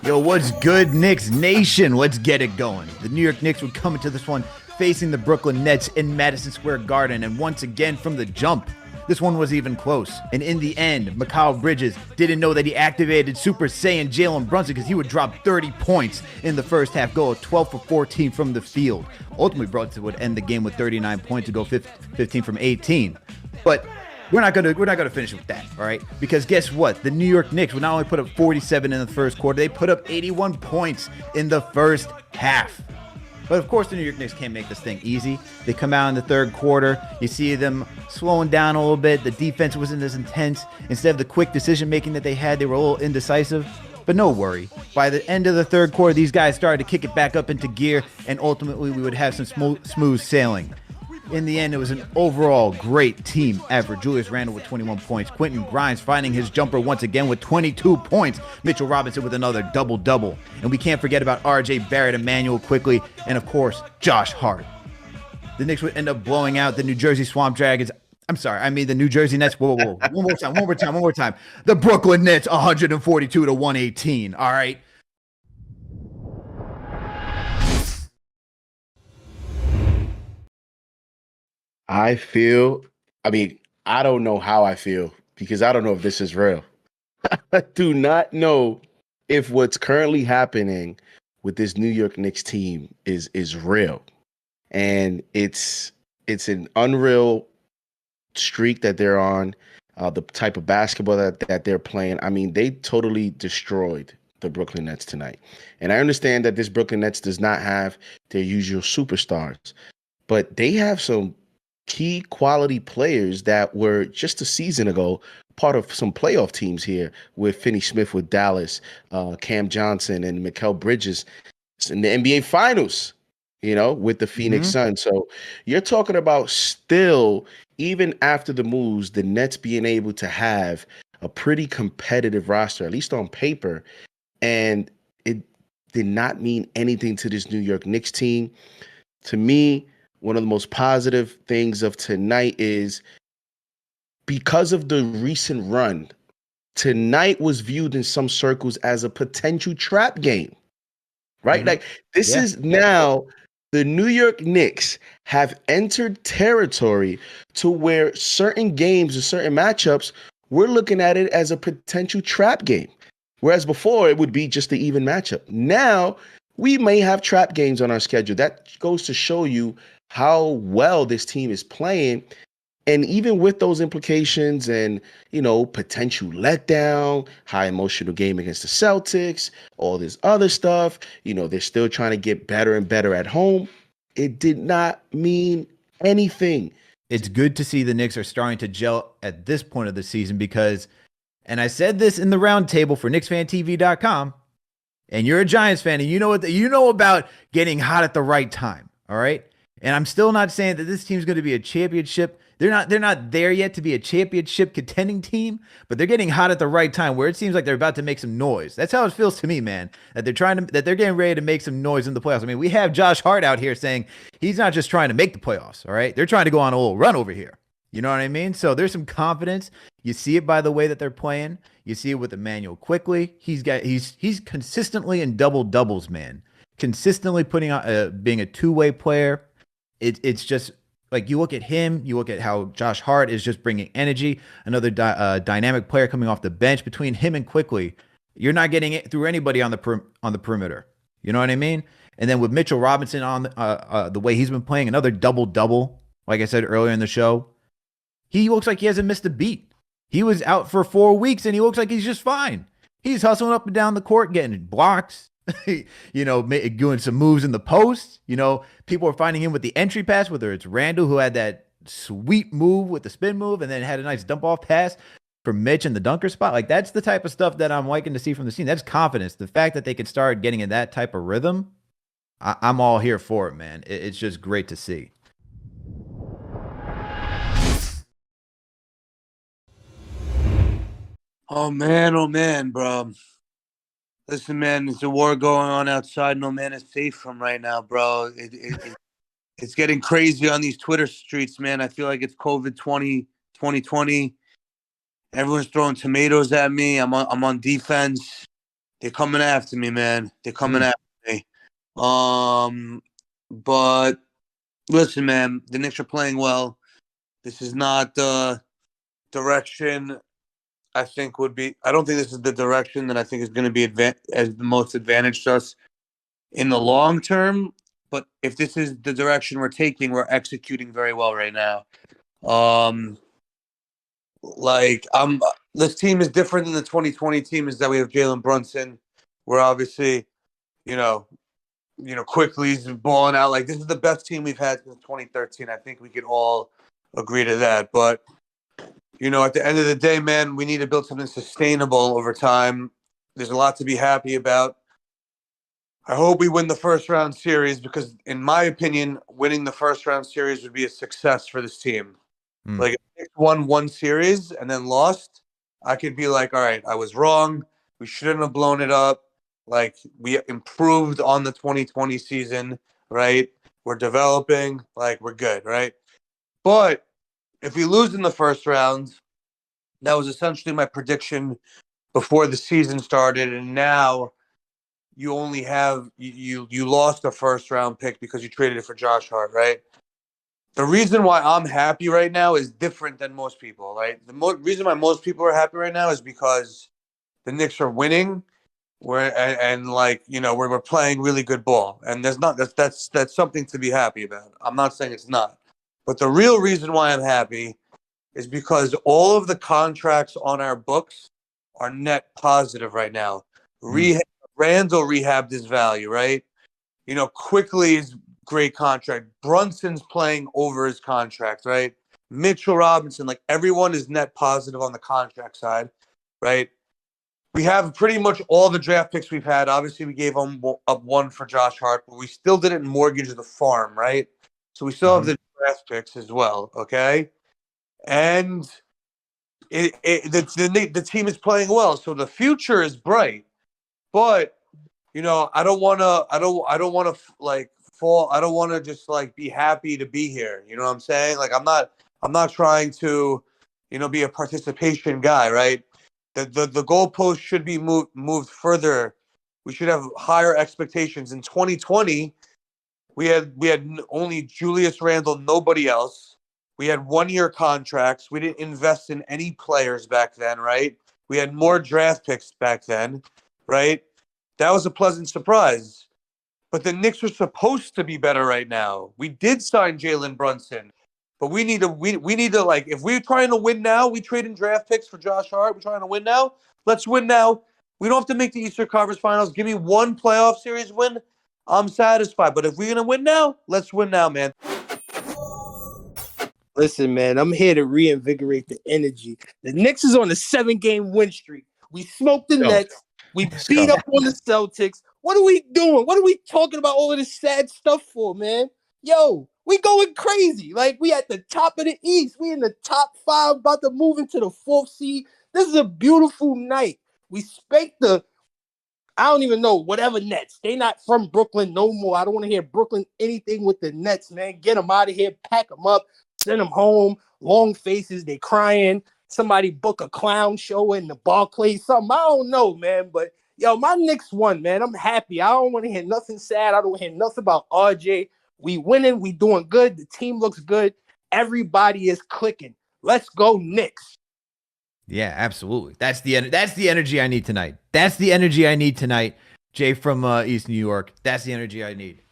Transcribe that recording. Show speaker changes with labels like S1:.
S1: Yo, what's good, Knicks Nation? Let's get it going. The New York Knicks would come into this one facing the Brooklyn Nets in Madison Square Garden, and once again from the jump, this one was even close. And in the end, Mikal Bridges didn't know that he activated Super Saiyan Jalen Brunson because he would drop 30 points in the first half, go 12 for 14 from the field. Ultimately, Brunson would end the game with 39 points to go 15 from 18. But we're not gonna finish with that, all right? Because guess what? The New York Knicks would not only put up 47 in the first quarter, they put up 81 points in the first half. But of course, the New York Knicks can't make this thing easy. They come out in the third quarter. You see them slowing down a little bit. The defense wasn't as intense. Instead of the quick decision making that they had, they were a little indecisive. But no worry. By the end of the third quarter, these guys started to kick it back up into gear, and ultimately we would have some smooth sailing. In the end, it was an overall great team effort. Julius Randle with 21 points. Quentin Grimes finding his jumper once again with 22 points. Mitchell Robinson with another double-double. And we can't forget about R.J. Barrett, Emmanuel quickly, and of course, Josh Hart. The Knicks would end up blowing out the New Jersey Swamp Dragons. The New Jersey Nets. Whoa. One more time. The Brooklyn Nets, 142 to 118. All right.
S2: I don't know how I feel because I don't know if this is real. I do not know if what's currently happening with this New York Knicks team is real. And it's an unreal streak that they're on, the type of basketball that they're playing. I mean, they totally destroyed the Brooklyn Nets tonight. And I understand that this Brooklyn Nets does not have their usual superstars, but they have some key quality players that were just a season ago part of some playoff teams here with Finney Smith with Dallas, Cam Johnson and Mikal Bridges in the NBA Finals, with the Phoenix Suns. So you're talking about still, even after the moves, the Nets being able to have a pretty competitive roster, at least on paper. And it did not mean anything to this New York Knicks team. To me, one of the most positive things of tonight is because of the recent run, tonight was viewed in some circles as a potential trap game, right? Like this is now the New York Knicks have entered territory to where certain games or certain matchups, we're looking at it as a potential trap game. Whereas before it would be just the even matchup. Now we may have trap games on our schedule. That goes to show you how well this team is playing. And even with those implications and, potential letdown, high emotional game against the Celtics, all this other stuff, they're still trying to get better and better at home. It did not mean anything.
S1: It's good to see the Knicks are starting to gel at this point of the season because, and I said this in the roundtable for KnicksFanTV.com, and you're a Giants fan and you know about getting hot at the right time, all right? And I'm still not saying that this team's going to be a championship. They're not there yet to be a championship contending team, but they're getting hot at the right time where it seems like they're about to make some noise. That's how it feels to me, man. That they're getting ready to make some noise in the playoffs. I mean, we have Josh Hart out here saying he's not just trying to make the playoffs, all right? They're trying to go on a little run over here. You know what I mean? So there's some confidence. You see it by the way that they're playing. You see it with Emmanuel quickly. He's consistently in double doubles, man. Consistently putting on being a two-way player. It's just like you look at him, you look at how Josh Hart is just bringing energy, another dynamic player coming off the bench. Between him and Quickly, you're not getting it through anybody on the perimeter. You know what I mean? And then with Mitchell Robinson on the way he's been playing, another double-double, like I said earlier in the show, he looks like he hasn't missed a beat. He was out for 4 weeks, and he looks like he's just fine. He's hustling up and down the court, getting blocks, doing some moves in the post. People are finding him with the entry pass, whether it's Randall, who had that sweet move with the spin move and then had a nice dump off pass for Mitch in the dunker spot. Like, that's the type of stuff that I'm liking to see from the team. That's confidence. The fact that they can start getting in that type of rhythm, I'm all here for it, man. It's just great to see.
S3: Oh man, bro. Listen, man, there's a war going on outside. No man is safe from right now, bro. It's getting crazy on these Twitter streets, man. I feel like it's COVID 2020. Everyone's throwing tomatoes at me. I'm on defense. They're coming after me, man. They're coming after me. But listen, man, the Knicks are playing well. This is not the direction I think would be. I don't think this is the direction that I think is going to be as the most advantaged to us in the long term. But if this is the direction we're taking, we're executing very well right now. This team is different than the 2020 team. Is that we have Jalen Brunson. We're obviously, Quickly's balling out. Like, this is the best team we've had since 2013. I think we could all agree to that. But at the end of the day, man, we need to build something sustainable over time. There's a lot to be happy about. I hope we win the first round series because, in my opinion, winning the first round series would be a success for this team. Like, if they won one series and then lost, I could be like, all right, I was wrong. We shouldn't have blown it up. Like, we improved on the 2020 season, right? We're developing. Like, we're good, right? But if we lose in the first round, that was essentially my prediction before the season started. And now you only have you lost a first round pick because you traded it for Josh Hart, right? The reason why I'm happy right now is different than most people, right? The reason why most people are happy right now is because the Knicks are winning, we're playing really good ball, and that's something to be happy about. I'm not saying it's not, but the real reason why I'm happy is because all of the contracts on our books are net positive right now. Randall rehabbed his value, right? Quickly's great contract. Brunson's playing over his contract, right? Mitchell Robinson, like, everyone is net positive on the contract side, right? We have pretty much all the draft picks we've had. Obviously, we gave up one for Josh Hart, but we still didn't mortgage the farm, right? So we still have the draft picks as well, okay? And the team is playing well, so the future is bright. But I don't want to fall. I don't want to just be happy to be here. You know what I'm saying? Like, I'm not trying to be a participation guy, right? The goalpost should be moved further. We should have higher expectations. In 2020, we had only Julius Randle, nobody else. We had 1-year contracts. We didn't invest in any players back then, right? We had more draft picks back then, right? That was a pleasant surprise. But the Knicks are supposed to be better right now. We did sign Jalen Brunson. But we need to if we're trying to win now, we trade in draft picks for Josh Hart. We're trying to win now. Let's win now. We don't have to make the Eastern Conference Finals. Give me one playoff series win. I'm satisfied. But if we're going to win now, let's win now, man.
S4: Listen, man, I'm here to reinvigorate the energy. The Knicks is on a 7-game win streak. We smoked the Nets. We beat up on the Celtics. What are we doing? What are we talking about all of this sad stuff for, man? Yo, we going crazy. Like, we at the top of the East. We in the top 5, about to move into the 4th seed. This is a beautiful night. We spanked I don't even know, whatever Nets. They not from Brooklyn no more. I don't want to hear Brooklyn anything with the Nets, man. Get them out of here. Pack them up. Send them home. Long faces. They crying. Somebody book a clown show in the Barclays. Something. I don't know, man. But, yo, my Knicks won, man. I'm happy. I don't want to hear nothing sad. I don't want to hear nothing about RJ. We winning. We doing good. The team looks good. Everybody is clicking. Let's go, Knicks.
S1: Yeah, absolutely. That's the energy I need tonight. That's the energy I need tonight. Jay from East New York. That's the energy I need.